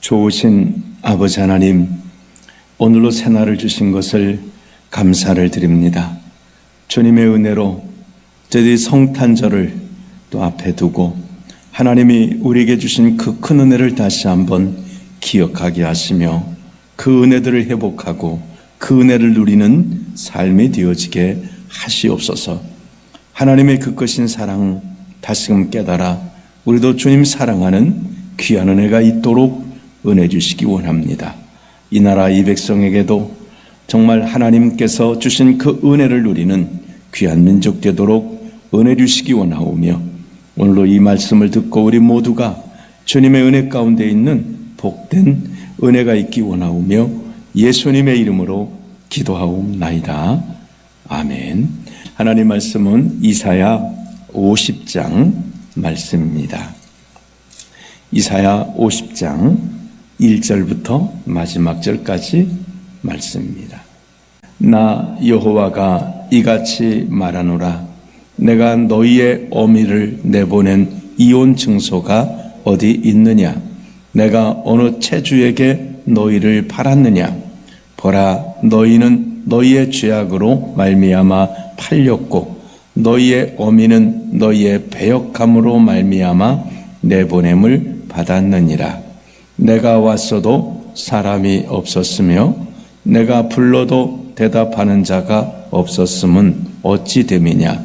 좋으신 아버지 하나님, 오늘로 새날을 주신 것을 감사를 드립니다. 주님의 은혜로 저희들이 성탄절을 또 앞에 두고 하나님이 우리에게 주신 그 큰 은혜를 다시 한번 기억하게 하시며 그 은혜들을 회복하고 그 은혜를 누리는 삶이 되어지게 하시옵소서. 하나님의 그 크신 사랑 다시금 깨달아 우리도 주님 사랑하는 귀한 은혜가 있도록 은혜 주시기 원합니다. 이 나라 이 백성에게도 정말 하나님께서 주신 그 은혜를 누리는 귀한 민족 되도록 은혜 주시기 원하오며, 오늘로 이 말씀을 듣고 우리 모두가 주님의 은혜 가운데 있는 복된 은혜가 있기 원하오며 예수님의 이름으로 기도하옵나이다. 아멘. 하나님 말씀은 이사야 50장 말씀입니다. 이사야 50장 1절부터 마지막 절까지 말씀입니다. 나 여호와가 이같이 말하노라. 내가 너희의 어미를 내보낸 이혼 증소가 어디 있느냐? 내가 어느 체주에게 너희를 팔았느냐? 보라, 너희는 너희의 죄악으로 말미암아 팔렸고 너희의 어미는 너희의 배역함으로 말미암아 내보냄을 받았느니라. 내가 왔어도 사람이 없었으며 내가 불러도 대답하는 자가 없었음은 어찌 됨이냐?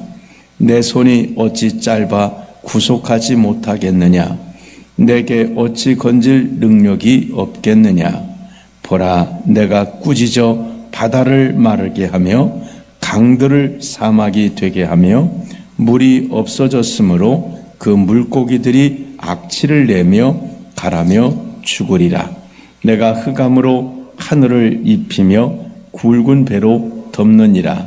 내 손이 어찌 짧아 구속하지 못하겠느냐? 내게 어찌 건질 능력이 없겠느냐? 보라, 내가 꾸짖어 바다를 마르게 하며 강들을 사막이 되게 하며 물이 없어졌으므로 그 물고기들이 악취를 내며 가라며 죽으리라. 내가 흑암으로 하늘을 입히며 굵은 배로 덮느니라.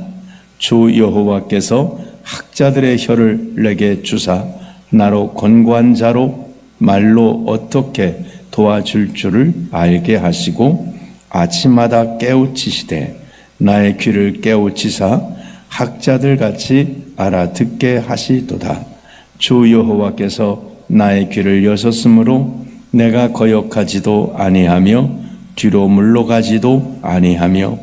주 여호와께서 학자들의 혀를 내게 주사 나로 권고한 자로 말로 어떻게 도와줄 줄을 알게 하시고 아침마다 깨우치시되 나의 귀를 깨우치사 학자들 같이 알아듣게 하시도다. 주 여호와께서 나의 귀를 여셨으므로 내가 거역하지도 아니하며 뒤로 물러가지도 아니하며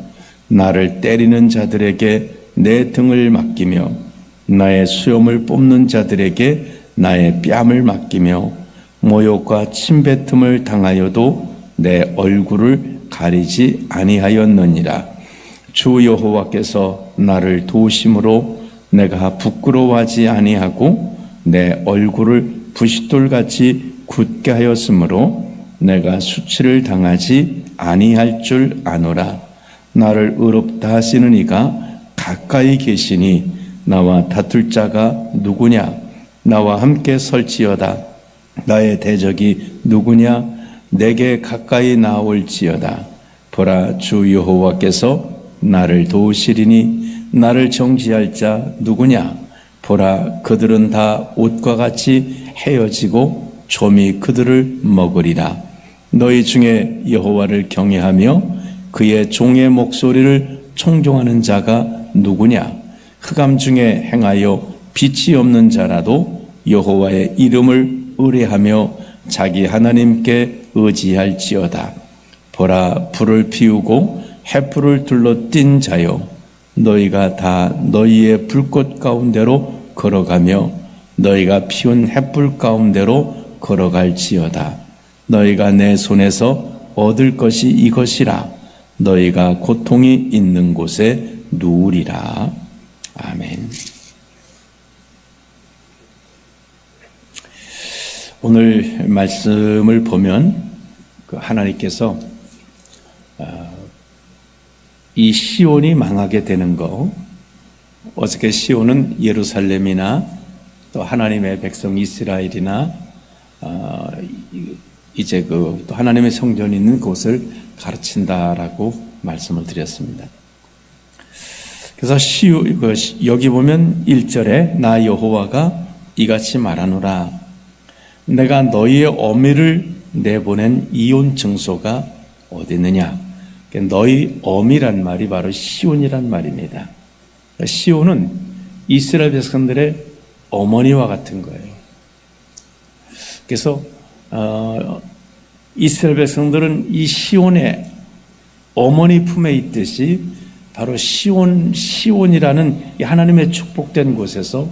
나를 때리는 자들에게 내 등을 맡기며 나의 수염을 뽑는 자들에게 나의 뺨을 맡기며 모욕과 침뱉음을 당하여도 내 얼굴을 가리지 아니하였느니라. 주 여호와께서 나를 도우심으로 내가 부끄러워하지 아니하고 내 얼굴을 부싯돌같이 굳게 하였으므로 내가 수치를 당하지 아니할 줄 아노라. 나를 의롭다 하시는 이가 가까이 계시니 나와 다툴 자가 누구냐? 나와 함께 설지어다. 나의 대적이 누구냐? 내게 가까이 나올지어다. 보라, 주 여호와께서 나를 도우시리니 나를 정지할 자 누구냐? 보라, 그들은 다 옷과 같이 헤어지고 좀이 그들을 먹으리라. 너희 중에 여호와를 경외하며 그의 종의 목소리를 청종하는 자가 누구냐? 흑암 중에 행하여 빛이 없는 자라도 여호와의 이름을 의뢰하며 자기 하나님께 의지할지어다. 보라, 불을 피우고 횃불을 둘러 띈 자여, 너희가 다 너희의 불꽃 가운데로 걸어가며 너희가 피운 횃불 가운데로 걸어갈지어다. 너희가 내 손에서 얻을 것이 이것이라. 너희가 고통이 있는 곳에 누우리라. 아멘. 오늘 말씀을 보면 하나님께서 이 시온이 망하게 되는 거, 어저께 시온은 예루살렘이나 또 하나님의 백성 이스라엘이나 이제 또 하나님의 성전이 있는 곳을 가르친다라고 말씀을 드렸습니다. 그래서 여기 보면 1절에 나 여호와가 이같이 말하노라. 내가 너희의 어미를 내보낸 이혼 증소가 어디 있느냐? 너희 어미란 말이 바로 시온이란 말입니다. 시온은 이스라엘 백성들의 어머니와 같은 거예요. 그래서 이스라엘 백성들은 이 시온의 어머니 품에 있듯이 바로 시온이라는 이 하나님의 축복된 곳에서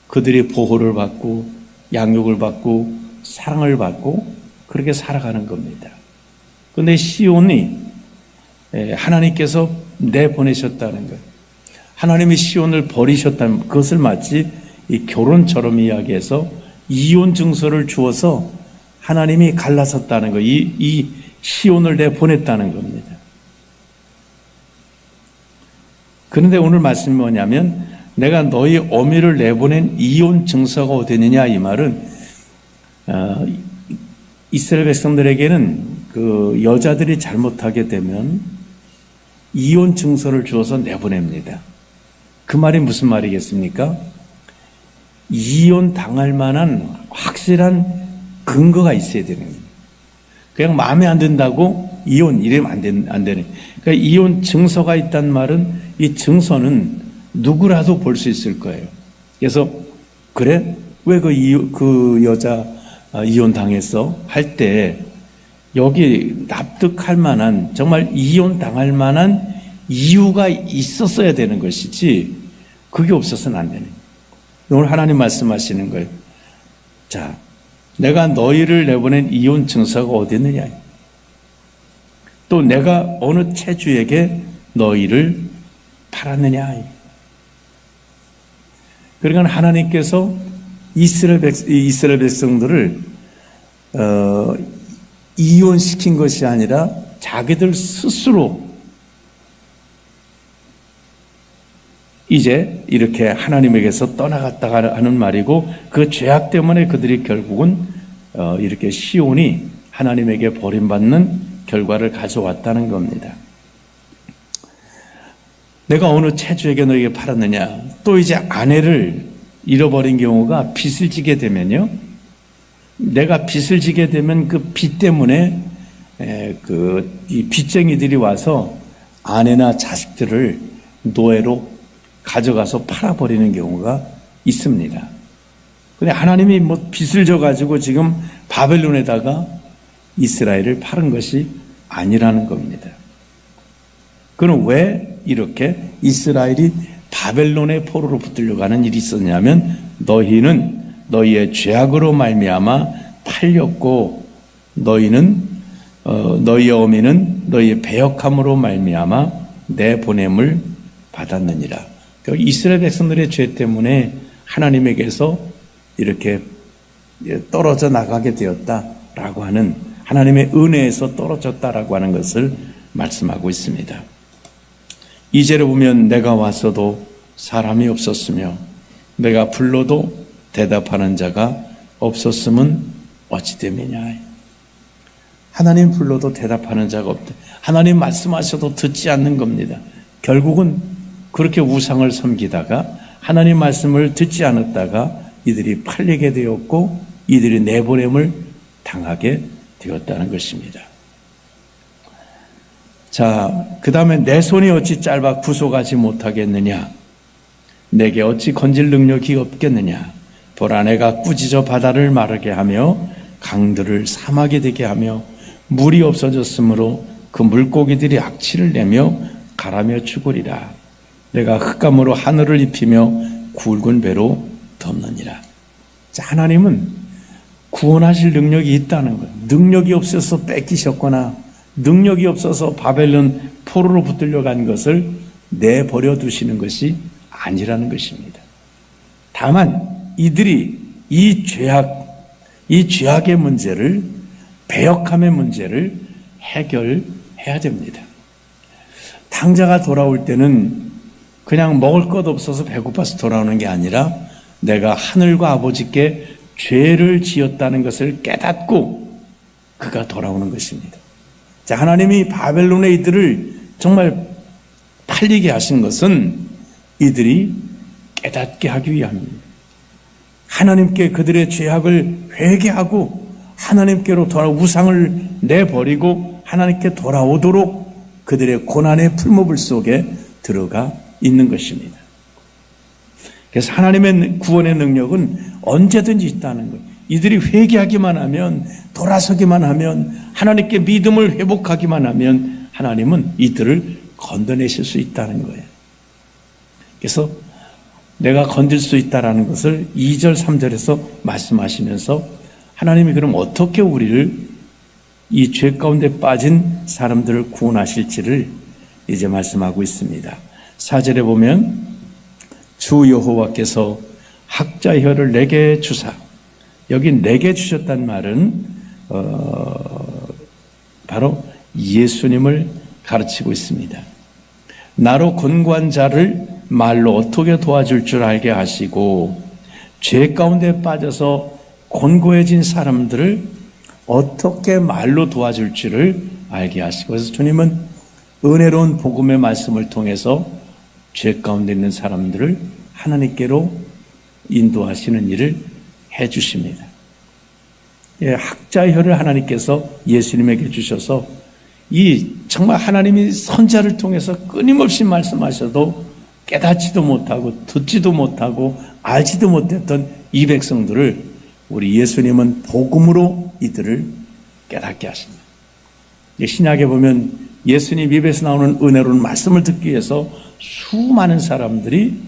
그들이 보호를 받고 양육을 받고 사랑을 받고 그렇게 살아가는 겁니다. 그런데 시온이 하나님께서 내보내셨다는 것, 하나님이 시온을 버리셨다는 그것을 마치 이 결혼처럼 이야기해서 이혼 증서를 주어서 하나님이 갈라섰다는 것, 이 시온을 내보냈다는 겁니다. 그런데 오늘 말씀이 뭐냐면 내가 너희 어미를 내보낸 이혼 증서가 어디느냐 이 말은 이스라엘 백성들에게는 그 여자들이 잘못하게 되면 이혼 증서를 주어서 내보냅니다. 그 말이 무슨 말이겠습니까? 이혼 당할 만한 확실한 근거가 있어야 되는 거예요. 그냥 마음에 안 든다고 이혼 이러면 안 되네. 그러니까 이혼 증서가 있단 말은 이 증서는 누구라도 볼 수 있을 거예요. 그래서 그래? 왜 그 여자 이혼 당했어? 할 때 여기 납득할 만한 정말 이혼 당할 만한 이유가 있었어야 되는 것이지 그게 없어서는 안 되네. 오늘 하나님 말씀하시는 거예요. 자, 내가 너희를 내보낸 이혼 증서가 어디 있느냐? 또 내가 어느 체주에게 너희를 팔았느냐? 그러니까 하나님께서 이스라엘 백성들을 이혼시킨 것이 아니라 자기들 스스로 이제 이렇게 하나님에게서 떠나갔다가 하는 말이고 그 죄악 때문에 그들이 결국은 이렇게 시온이 하나님에게 버림받는 결과를 가져왔다는 겁니다. 내가 어느 체주에게 너에게 팔았느냐? 또 이제 아내를 잃어버린 경우가 빚을 지게 되면요. 내가 빚을 지게 되면 그 빚 때문에 이 빚쟁이들이 와서 아내나 자식들을 노예로 가져가서 팔아버리는 경우가 있습니다. 근데 하나님이 뭐 빚을 져가지고 지금 바벨론에다가 이스라엘을 팔은 것이 아니라는 겁니다. 그럼 왜 이렇게 이스라엘이 바벨론의 포로로 붙들려가는 일이 있었냐면 너희는 너희의 죄악으로 말미암아 팔렸고 너희는 너희의 어미는 너희의 배역함으로 말미암아 내 보냄을 받았느니라. 그러니까 이스라엘 백성들의 죄 때문에 하나님에게서 이렇게 떨어져 나가게 되었다라고 하는 하나님의 은혜에서 떨어졌다라고 하는 것을 말씀하고 있습니다. 2절에 보면 내가 왔어도 사람이 없었으며 내가 불러도 대답하는 자가 없었음은 어찌 됨이냐. 하나님 불러도 대답하는 자가 없다. 하나님 말씀하셔도 듣지 않는 겁니다. 결국은 그렇게 우상을 섬기다가 하나님 말씀을 듣지 않았다가 이들이 팔리게 되었고 이들이 내보냄을 당하게 되었다는 것입니다. 자, 그 다음에 내 손이 어찌 짧아 구속하지 못하겠느냐? 내게 어찌 건질 능력이 없겠느냐? 보라, 내가 꾸짖어 바다를 마르게 하며 강들을 사막이 되게 하며 물이 없어졌으므로 그 물고기들이 악취를 내며 가라며 죽으리라. 내가 흑감으로 하늘을 입히며 굵은 배로 덮느니라. 자, 하나님은 구원하실 능력이 있다는 거예요. 능력이 없어서 뺏기셨거나 능력이 없어서 바벨론 포로로 붙들려 간 것을 내버려 두시는 것이 아니라는 것입니다. 다만 이들이 이 죄악의 문제를, 배역함의 문제를 해결해야 됩니다. 탕자가 돌아올 때는 그냥 먹을 것 없어서 배고파서 돌아오는 게 아니라 내가 하늘과 아버지께 죄를 지었다는 것을 깨닫고 그가 돌아오는 것입니다. 자, 하나님이 바벨론의 이들을 정말 팔리게 하신 것은 이들이 깨닫게 하기 위함입니다. 하나님께 그들의 죄악을 회개하고 하나님께로 우상을 내버리고 하나님께 돌아오도록 그들의 고난의 풀무불 속에 들어가 있는 것입니다. 그래서 하나님의 구원의 능력은 언제든지 있다는 거예요. 이들이 회개하기만 하면, 돌아서기만 하면, 하나님께 믿음을 회복하기만 하면 하나님은 이들을 건져내실 수 있다는 거예요. 그래서 내가 건질 수 있다라는 것을 2절, 3절에서 말씀하시면서 하나님이 그럼 어떻게 우리를 이 죄 가운데 빠진 사람들을 구원하실지를 이제 말씀하고 있습니다. 4절에 보면 주 여호와께서 학자의 혀를 내게 주사, 여기 내게 주셨단 말은 바로 예수님을 가르치고 있습니다. 나로 곤고한 자를 말로 어떻게 도와줄 줄 알게 하시고 죄 가운데 빠져서 곤고해진 사람들을 어떻게 말로 도와줄 줄을 알게 하시고, 그래서 주님은 은혜로운 복음의 말씀을 통해서 죄 가운데 있는 사람들을 하나님께로 인도하시는 일을 해주십니다. 학자의 혀를 하나님께서 예수님에게 주셔서 이 정말 하나님이 선자를 통해서 끊임없이 말씀하셔도 깨닫지도 못하고 듣지도 못하고 알지도 못했던 이 백성들을 우리 예수님은 복음으로 이들을 깨닫게 하십니다. 신약에 보면 예수님 입에서 나오는 은혜로운 말씀을 듣기 위해서 수많은 사람들이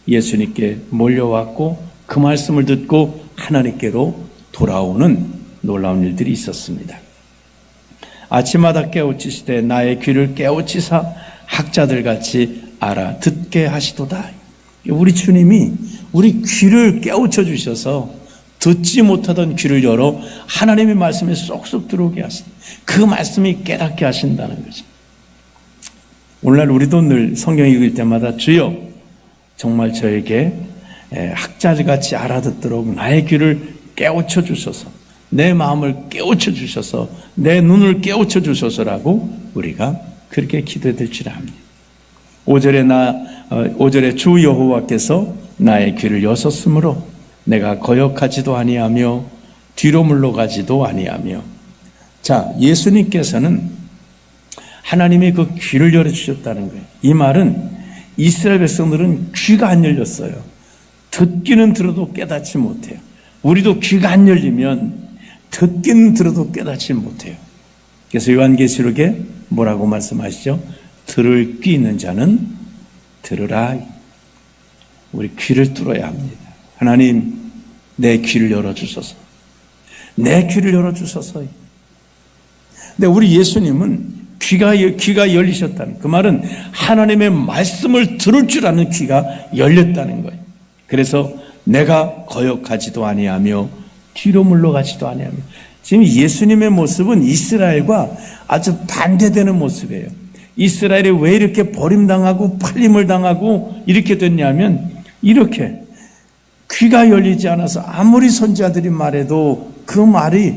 예수님께 몰려왔고 그 말씀을 듣고 하나님께로 돌아오는 놀라운 일들이 있었습니다. 아침마다 깨우치시되 나의 귀를 깨우치사 학자들같이 알아듣게 하시도다. 우리 주님이 우리 귀를 깨우쳐 주셔서 듣지 못하던 귀를 열어 하나님의 말씀에 쏙쏙 들어오게 하신다. 그 말씀이 깨닫게 하신다는 거죠. 오늘날 우리도 늘 성경 읽을 때마다 주여 정말 저에게 학자들같이 알아듣도록 나의 귀를 깨우쳐 주셔서, 내 마음을 깨우쳐 주셔서, 내 눈을 깨우쳐 주셔서라고 우리가 그렇게 기도해야 될 줄 압니다. 5절에 주 여호와께서 나의 귀를 여셨으므로 내가 거역하지도 아니하며 뒤로 물러가지도 아니하며. 자, 예수님께서는 하나님이 그 귀를 열어주셨다는 거예요. 이 말은 이스라엘 백성들은 귀가 안 열렸어요. 듣기는 들어도 깨닫지 못해요. 우리도 귀가 안 열리면 듣기는 들어도 깨닫지 못해요. 그래서 요한계시록에 뭐라고 말씀하시죠? 들을 귀 있는 자는 들으라. 우리 귀를 뚫어야 합니다. 하나님, 내 귀를 열어주소서. 내 귀를 열어주소서. 근데 우리 예수님은 귀가 열리셨다는, 그 말은 하나님의 말씀을 들을 줄 아는 귀가 열렸다는 거예요. 그래서 내가 거역하지도 아니하며 뒤로 물러가지도 아니하며. 지금 예수님의 모습은 이스라엘과 아주 반대되는 모습이에요. 이스라엘이 왜 이렇게 버림당하고 팔림을 당하고 이렇게 됐냐면, 이렇게 귀가 열리지 않아서 아무리 선지자들이 말해도 그 말이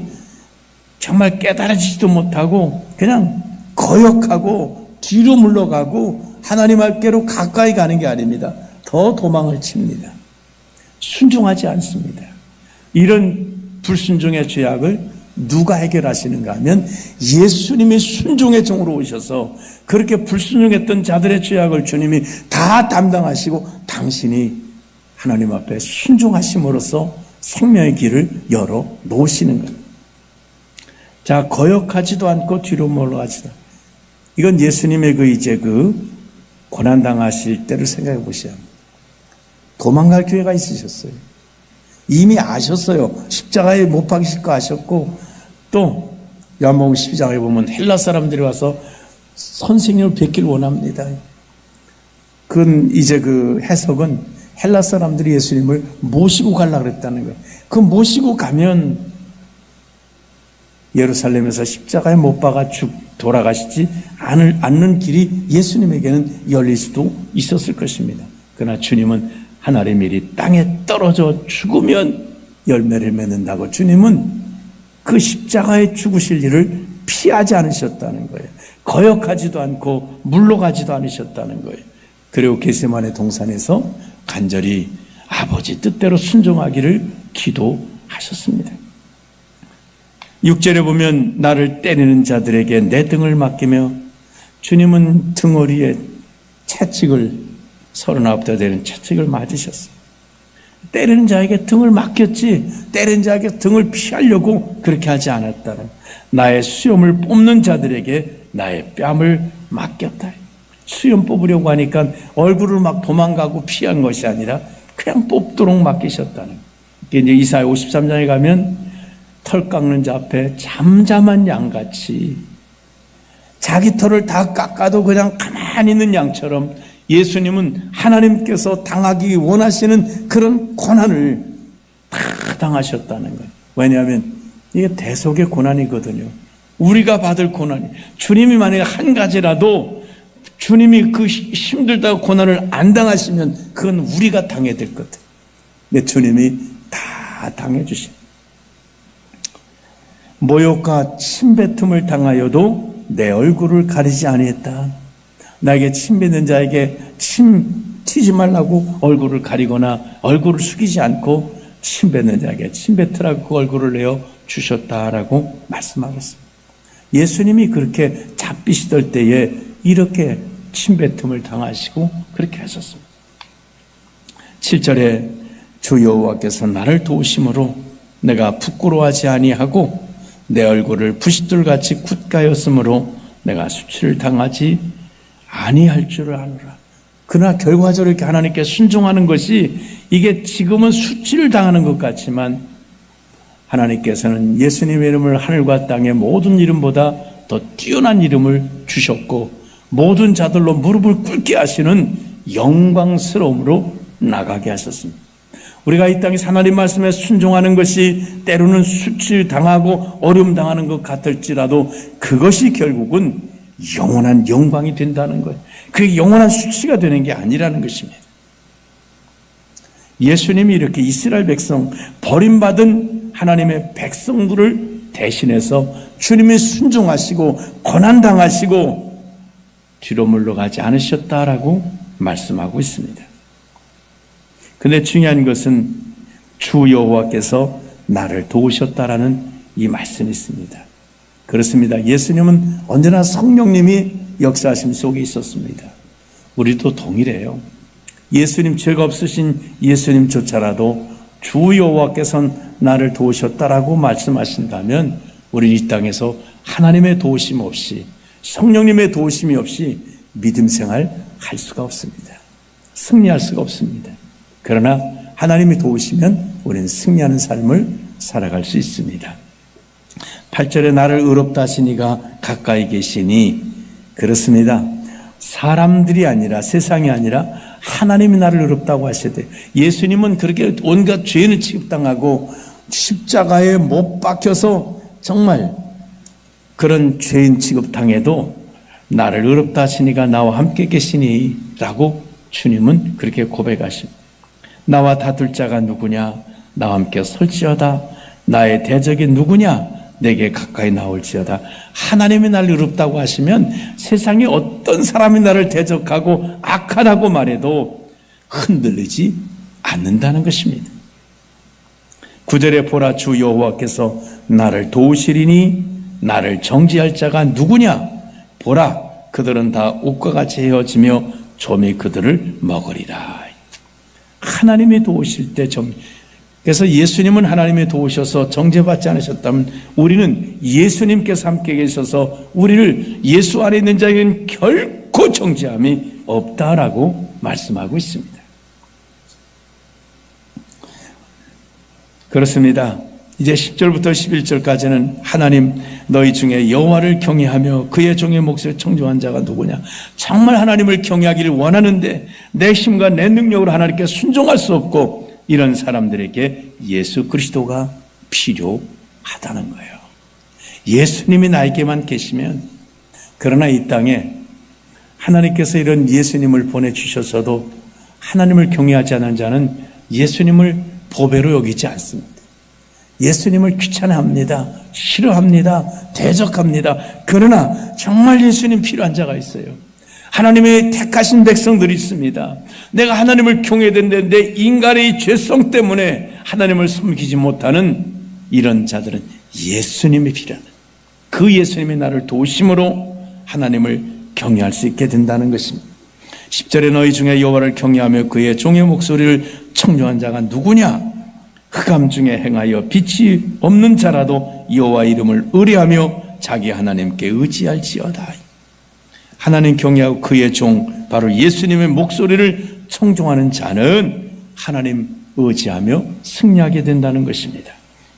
정말 깨달아지지도 못하고 그냥 거역하고 뒤로 물러가고 하나님께로 가까이 가는 게 아닙니다. 더 도망을 칩니다. 순종하지 않습니다. 이런 불순종의 죄악을 누가 해결하시는가 하면 예수님이 순종의 종으로 오셔서 그렇게 불순종했던 자들의 죄악을 주님이 다 담당하시고 당신이 하나님 앞에 순종하심으로써 생명의 길을 열어 놓으시는 거예요. 자, 거역하지도 않고 뒤로 물러가지도. 이건 예수님의 그 고난당하실 때를 생각해 보셔야 합니다. 도망갈 기회가 있으셨어요. 이미 아셨어요. 십자가에 못 박이실 거 아셨고, 또 요한복음 12장에 보면 헬라 사람들이 와서 선생님을 뵙길 원합니다. 그건 이제 그 해석은 헬라 사람들이 예수님을 모시고 가려고 그랬다는 거예요. 그 모시고 가면 예루살렘에서 십자가에 못 박아 돌아가시지 않는 길이 예수님에게는 열릴 수도 있었을 것입니다. 그러나 주님은 하늘의 밀이 땅에 떨어져 죽으면 열매를 맺는다고 주님은 그 십자가에 죽으실 일을 피하지 않으셨다는 거예요. 거역하지도 않고 물러가지도 않으셨다는 거예요. 그리고 겟세마네 동산에서 간절히 아버지 뜻대로 순종하기를 기도하셨습니다. 6절에 보면 나를 때리는 자들에게 내 등을 맡기며, 주님은 등허리에 채찍을 39대 되는 채찍을 맞으셨어요. 때리는 자에게 등을 맡겼지 때리는 자에게 등을 피하려고 그렇게 하지 않았다는, 나의 수염을 뽑는 자들에게 나의 뺨을 맡겼다. 수염 뽑으려고 하니까 얼굴을 막 도망가고 피한 것이 아니라 그냥 뽑도록 맡기셨다는. 이게 이제 이사야 53장에 가면 털 깎는 자 앞에 잠잠한 양같이, 자기 털을 다 깎아도 그냥 가만히 있는 양처럼 예수님은 하나님께서 당하기 원하시는 그런 고난을 다 당하셨다는 거예요. 왜냐하면 이게 대속의 고난이거든요. 우리가 받을 고난이, 주님이 만약에 한 가지라도 주님이 그 힘들다고 고난을 안 당하시면 그건 우리가 당해야 될 것 같아요. 근데 주님이 다 당해주신, 모욕과 침뱉음을 당하여도 내 얼굴을 가리지 아니했다. 나에게 침뱉는 자에게 침 튀지 말라고 얼굴을 가리거나 얼굴을 숙이지 않고 침뱉는 자에게 침뱉으라고 그 얼굴을 내어 주셨다라고 말씀하겠습니다. 예수님이 그렇게 잡히시던 때에 이렇게 침뱉음을 당하시고 그렇게 하셨습니다. 7절에 주 여호와께서 나를 도우심으로 내가 부끄러워하지 아니하고 내 얼굴을 부싯돌같이 굳가였으므로 내가 수치를 당하지 아니할 줄을 아노라. 그러나 결과적으로 이렇게 하나님께 순종하는 것이, 이게 지금은 수치를 당하는 것 같지만 하나님께서는 예수님의 이름을 하늘과 땅의 모든 이름보다 더 뛰어난 이름을 주셨고 모든 자들로 무릎을 꿇게 하시는 영광스러움으로 나가게 하셨습니다. 우리가 이 땅에서 하나님 말씀에 순종하는 것이 때로는 수치를 당하고 어려움 당하는 것 같을지라도 그것이 결국은 영원한 영광이 된다는 거예요. 그게 영원한 수치가 되는 게 아니라는 것입니다. 예수님이 이렇게 이스라엘 백성, 버림받은 하나님의 백성들을 대신해서 주님이 순종하시고 고난당하시고 뒤로 물러가지 않으셨다라고 말씀하고 있습니다. 그런데 중요한 것은 주 여호와께서 나를 도우셨다라는 이 말씀이 있습니다. 그렇습니다. 예수님은 언제나 성령님이 역사하심 속에 있었습니다. 우리도 동일해요. 예수님, 죄가 없으신 예수님조차라도 주 여호와께서는 나를 도우셨다라고 말씀하신다면 우리는 이 땅에서 하나님의 도우심 없이, 성령님의 도우심이 없이 믿음 생활 할 수가 없습니다. 승리할 수가 없습니다. 그러나 하나님이 도우시면 우리는 승리하는 삶을 살아갈 수 있습니다. 8절에 나를 의롭다 하시니가 가까이 계시니, 그렇습니다. 사람들이 아니라, 세상이 아니라 하나님이 나를 의롭다고 하셔야 돼요. 예수님은 그렇게 온갖 죄인을 취급당하고 십자가에 못 박혀서 정말 그런 죄인 취급당해도 나를 의롭다 하시니가 나와 함께 계시니 라고 주님은 그렇게 고백하십니다. 나와 다툴 자가 누구냐? 나와 함께 설지어다. 나의 대적이 누구냐? 내게 가까이 나올지어다. 하나님이 나를 의롭다고 하시면 세상에 어떤 사람이 나를 대적하고 악하다고 말해도 흔들리지 않는다는 것입니다. 9절에 보라, 주 여호와께서 나를 도우시리니 나를 정죄할 자가 누구냐? 보라, 그들은 다 옷과 같이 헤어지며 좀이 그들을 먹으리라. 하나님이 도우실 때 그래서 예수님은 하나님이 도우셔서 정죄받지 않으셨다면 우리는 예수님께서 함께 계셔서 우리를 예수 안에 있는 자에게는 결코 정죄함이 없다라고 말씀하고 있습니다. 그렇습니다. 이제 10절부터 11절까지는 하나님, 너희 중에 여호와를 경외하며 그의 종의 몫을 청종한 자가 누구냐? 정말 하나님을 경외하기를 원하는데 내 힘과 내 능력으로 하나님께 순종할 수 없고 이런 사람들에게 예수 그리스도가 필요하다는 거예요. 예수님이 나에게만 계시면, 그러나 이 땅에 하나님께서 이런 예수님을 보내주셔서도 하나님을 경외하지 않은 자는 예수님을 보배로 여기지 않습니다. 예수님을 귀찮아합니다. 싫어합니다. 대적합니다. 그러나 정말 예수님 필요한 자가 있어요. 하나님의 택하신 백성들이 있습니다. 내가 하나님을 경외해야 되는데 내 인간의 죄성 때문에 하나님을 섬기지 못하는 이런 자들은 예수님이 필요하다. 그 예수님이 나를 도우심으로 하나님을 경외할 수 있게 된다는 것입니다. 10절에 너희 중에 여호와를 경외하며 그의 종의 목소리를 청정한 자가 누구냐? 흑암 중에 행하여 빛이 없는 자라도 여호와 이름을 의뢰하며 자기 하나님께 의지할지어다. 하나님 경외하고 그의 종 바로 예수님의 목소리를 청종하는 자는 하나님 의지하며 승리하게 된다는 것입니다.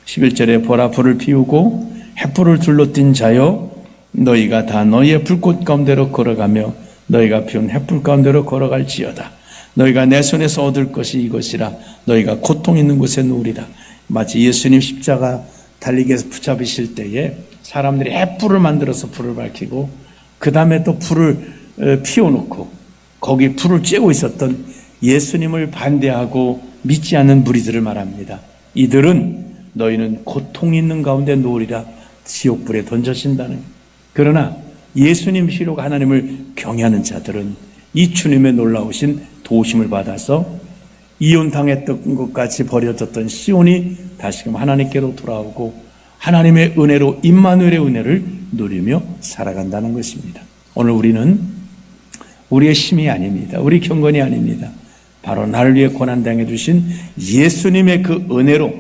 11절에 보라 불을 피우고 횃불을 둘러띈 자여 너희가 다 너희의 불꽃 가운데로 걸어가며 너희가 피운 횃불 가운데로 걸어갈지어다. 너희가 내 손에서 얻을 것이 이것이라. 너희가 고통 있는 곳에 누우리라. 마치 예수님 십자가 달리기에서 붙잡으실 때에 사람들이 횃불을 만들어서 불을 밝히고 그 다음에 또 불을 피워놓고 거기 불을 쬐고 있었던 예수님을 반대하고 믿지 않는 무리들을 말합니다. 이들은 너희는 고통 있는 가운데 누우리라. 지옥불에 던져진다는. 그러나 예수님 시로 하나님을 경외하는 자들은 이 주님의 놀라우신 도우심을 받아서 이혼당했던 것 같이 버려졌던 시온이 다시금 하나님께로 돌아오고 하나님의 은혜로 임마누엘의 은혜를 누리며 살아간다는 것입니다. 오늘 우리는 우리의 힘이 아닙니다. 우리 경건이 아닙니다. 바로 나를 위해 고난당해 주신 예수님의 그 은혜로,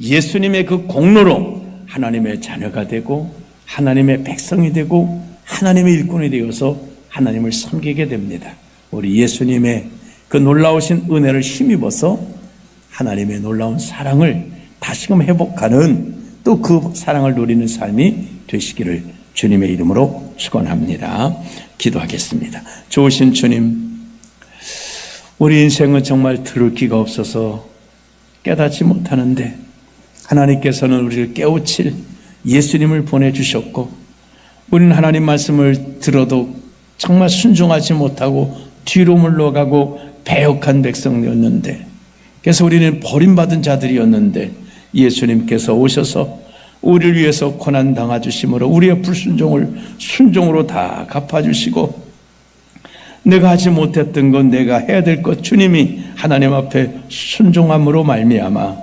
예수님의 그 공로로 하나님의 자녀가 되고 하나님의 백성이 되고 하나님의 일꾼이 되어서 하나님을 섬기게 됩니다. 우리 예수님의 그 놀라우신 은혜를 힘입어서 하나님의 놀라운 사랑을 다시금 회복하는 또 그 사랑을 누리는 삶이 되시기를 주님의 이름으로 축원합니다. 기도하겠습니다. 좋으신 주님, 우리 인생은 정말 들을 기가 없어서 깨닫지 못하는데 하나님께서는 우리를 깨우칠 예수님을 보내주셨고 우리는 하나님 말씀을 들어도 정말 순종하지 못하고 뒤로 물러가고 배역한 백성이었는데 그래서 우리는 버림받은 자들이었는데 예수님께서 오셔서 우리를 위해서 고난 당하주심으로 우리의 불순종을 순종으로 다 갚아주시고 내가 하지 못했던 것 내가 해야 될 것 주님이 하나님 앞에 순종함으로 말미암아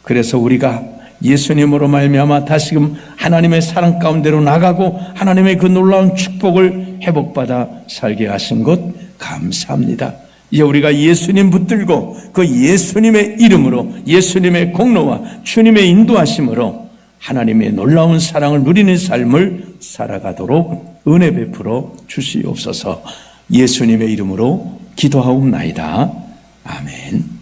그래서 우리가 예수님으로 말미암아 다시금 하나님의 사랑 가운데로 나가고 하나님의 그 놀라운 축복을 회복받아 살게 하신 것 감사합니다. 이제 우리가 예수님 붙들고 그 예수님의 이름으로 예수님의 공로와 주님의 인도하심으로 하나님의 놀라운 사랑을 누리는 삶을 살아가도록 은혜 베풀어 주시옵소서. 예수님의 이름으로 기도하옵나이다. 아멘.